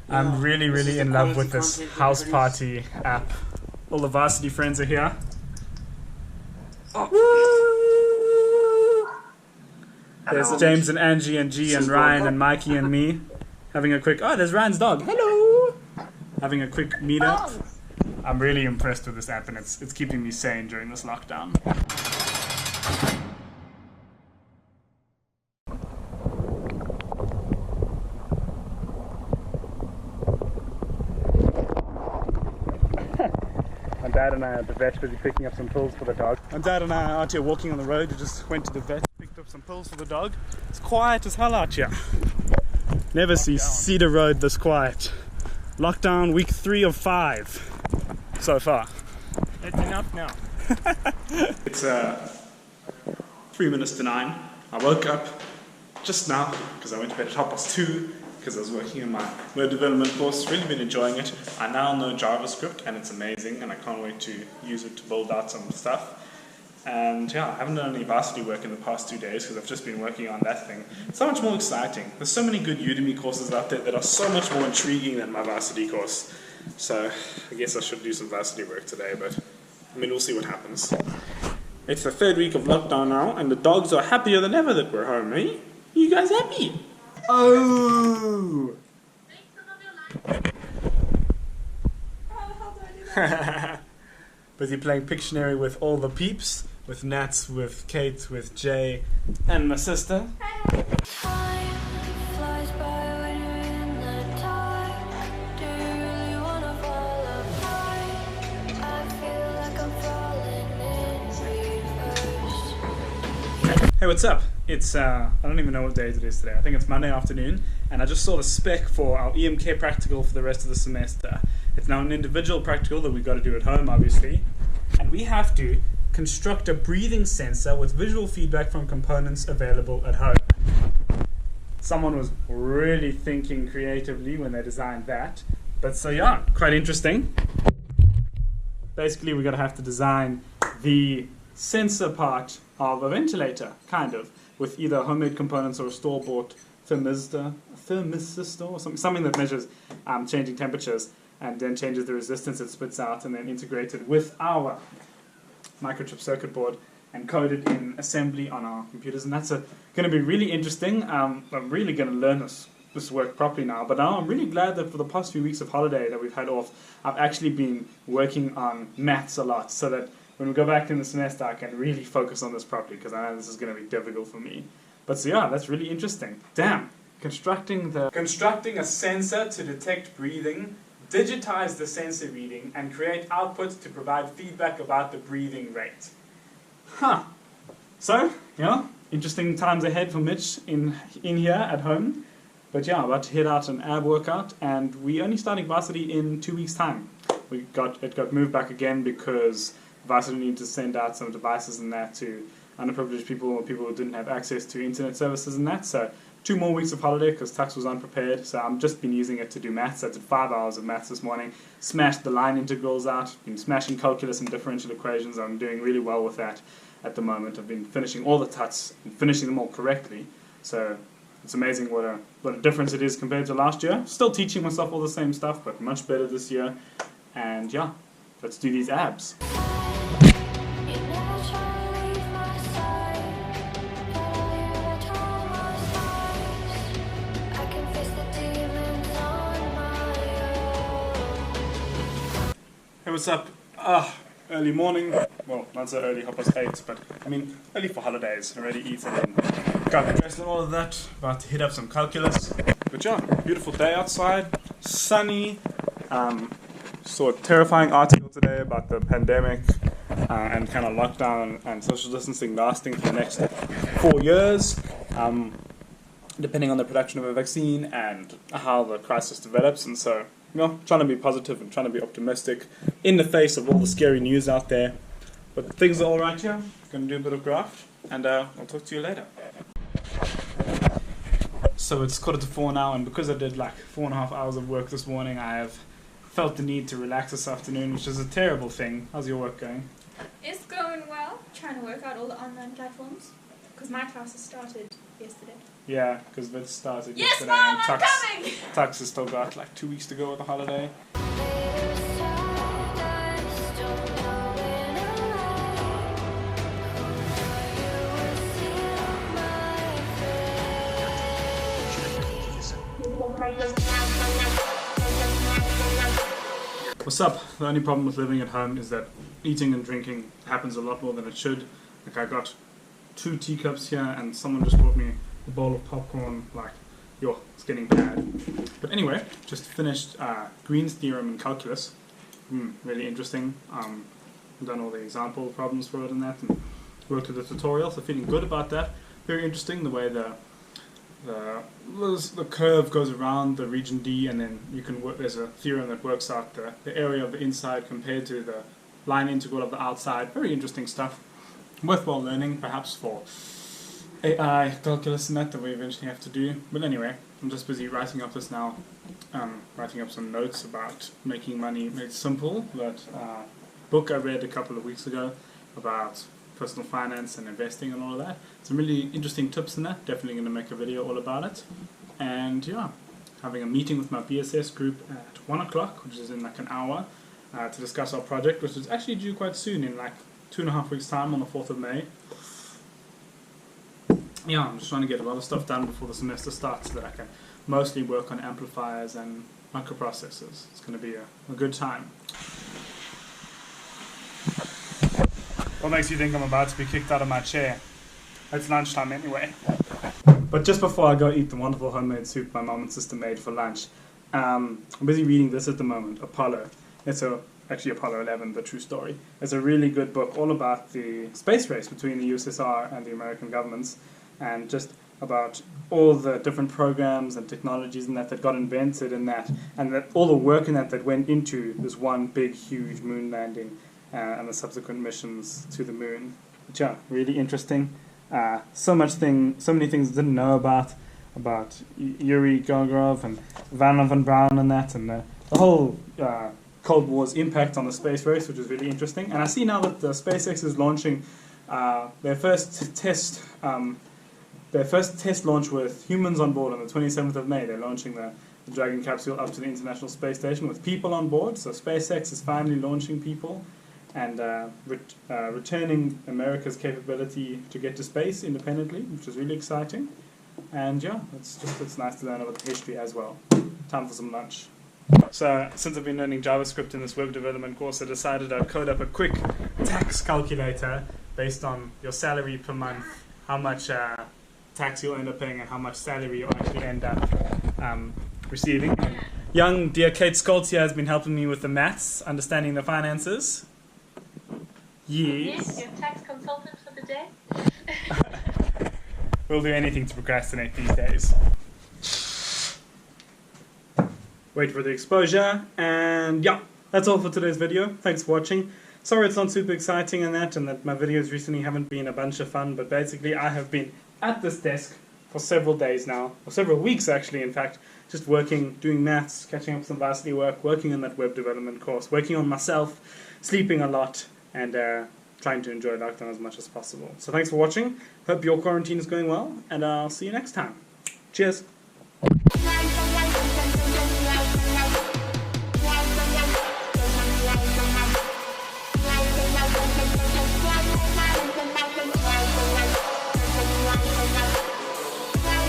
I'm really in love with this house party app. All the varsity friends are here. Oh. There's James and Angie and G and Ryan and Mikey and me having a quick... Oh, there's Ryan's dog. Hello! Having a quick meetup. I'm really impressed with this app, and it's keeping me sane during this lockdown. My dad and I are at the vet, busy picking up some pills for the dog. My dad and I are out here walking on the road. We just went to the vet, picked up some pills for the dog. It's quiet as hell out here. Never see Cedar Road this quiet. Lockdown week 3 of 5 so far. That's enough now. It's 3 minutes to 9. I woke up just now because I went to bed at 2:30 because I was working on my web development course. Really been enjoying it. I now know JavaScript and it's amazing, and I can't wait to use it to build out some stuff. And yeah, I haven't done any varsity work in the past 2 days because I've just been working on that thing. It's so much more exciting. There's so many good Udemy courses out there that are so much more intriguing than my varsity course. So I guess I should do some varsity work today, but I mean, we'll see what happens. It's the 3rd week of lockdown now, and the dogs are happier than ever that we're home, eh? Are you guys happy? Oh! Busy playing Pictionary with all the peeps, with Nats, with Kate, with Jay, and my sister. Hey, what's up? It's, I don't even know what day it is today. I think it's Monday afternoon, and I just saw the spec for our EMK practical for the rest of the semester. It's now an individual practical that we've got to do at home, obviously, and we have to construct a breathing sensor with visual feedback from components available at home. Someone was really thinking creatively when they designed that, but so yeah, quite interesting. Basically, we're going to have to design the sensor part of a ventilator, kind of, with either homemade components or a store-bought thermistor or something that measures changing temperatures and then changes the resistance it spits out, and then integrated with our microchip circuit board and coded in assembly on our computers. And that's going to be really interesting. I'm really going to learn this work properly now. But now I'm really glad that for the past few weeks of holiday that we've had off, I've actually been working on maths a lot, so that when we go back in the semester, I can really focus on this properly, because I know this is going to be difficult for me. But so yeah, that's really interesting. Damn! Constructing a sensor to detect breathing, digitize the sensor reading, and create outputs to provide feedback about the breathing rate. Huh. So, yeah, interesting times ahead for Mitch in here at home. But yeah, about to head out an ab workout, and we're only starting varsity in 2 weeks' time. It got moved back again because varsity needed to send out some devices and that to underprivileged people or people who didn't have access to internet services and that. So 2 more weeks of holiday because Tuks was unprepared. So I've just been using it to do maths. I did 5 hours of maths this morning, smashed the line integrals out, been smashing calculus and differential equations. I'm doing really well with that at the moment. I've been finishing all the tuts and finishing them all correctly. So it's amazing what a difference it is compared to last year. Still teaching myself all the same stuff, but much better this year. And yeah, let's do these abs. Hey, what's up? Early morning. Well, not so early, 8:30, but I mean, early for holidays. Already eaten and got dressed and all of that. About to hit up some calculus. But yeah, beautiful day outside. Sunny. Saw a terrifying article today about the pandemic and kind of lockdown and social distancing lasting for the next 4 years. Depending on the production of a vaccine and how the crisis develops. And so, you know, trying to be positive and trying to be optimistic in the face of all the scary news out there. But things are all right here. Going to do a bit of graft, and I'll talk to you later. So it's 3:45 now, and because I did like 4.5 hours of work this morning, I have felt the need to relax this afternoon, which is a terrible thing. How's your work going? It's going well. Trying to work out all the online platforms, because my classes started yesterday. Yeah, because Mitch started Yes, yesterday Mom, and I'm coming! Tuks has still got like 2 weeks to go with the holiday. What's up? The only problem with living at home is that eating and drinking happens a lot more than it should. Like I got 2 teacups here and someone just brought me a bowl of popcorn. Like, yo, it's getting bad. But anyway, just finished Green's theorem in calculus. Really interesting. Done all the example problems for it and that, and worked with the tutorial, so feeling good about that. Very interesting the way the curve goes around the region D, and then you can work. There's a theorem that works out the area of the inside compared to the line integral of the outside. Very interesting stuff. Worthwhile learning, perhaps for AI calculus and that we eventually have to do. But anyway, I'm just busy writing up this now. Writing up some notes about making money made simple. That book I read a couple of weeks ago about personal finance and investing and all of that. Some really interesting tips in that. Definitely going to make a video all about it. And yeah, having a meeting with my BSS group at 1 o'clock, which is in like an hour, to discuss our project, which is actually due quite soon, in like 2.5 weeks' time on the 4th of May. Yeah, I'm just trying to get a lot of stuff done before the semester starts so that I can mostly work on amplifiers and microprocessors. It's going to be a good time. What makes you think I'm about to be kicked out of my chair? It's lunchtime anyway. But just before I go eat the wonderful homemade soup my mom and sister made for lunch, I'm busy reading this at the moment, Apollo. It's actually Apollo 11, the true story. It's a really good book all about the space race between the USSR and the American governments, and just about all the different programs and technologies and that got invented in that, and that all the work in that went into this one big, huge moon landing and the subsequent missions to the moon. But yeah, really interesting. So many things I didn't know about Yuri Gagarin and von Braun and that, and the whole Cold War's impact on the space race, which is really interesting. And I see now that the SpaceX is launching their first test launch with humans on board on the 27th of May. They're launching the Dragon capsule up to the International Space Station with people on board. So SpaceX is finally launching people and returning America's capability to get to space independently, which is really exciting. And yeah, it's nice to learn about the history as well. Time for some lunch. So since I've been learning JavaScript in this web development course, I decided I'd code up a quick tax calculator based on your salary per month, how much tax you'll end up paying and how much salary you'll actually end up receiving. Young dear Kate Scholz here has been helping me with the maths, understanding the finances. Yes, your tax consultant for the day. We'll do anything to procrastinate these days. Wait for the exposure, and yeah, that's all for today's video. Thanks for watching. Sorry it's not super exciting and that my videos recently haven't been a bunch of fun, but basically I have been at this desk for several days now, or several weeks actually in fact, just working, doing maths, catching up some varsity work, working on that web development course, working on myself, sleeping a lot, and trying to enjoy lockdown as much as possible. So thanks for watching. Hope your quarantine is going well, and I'll see you next time. Cheers.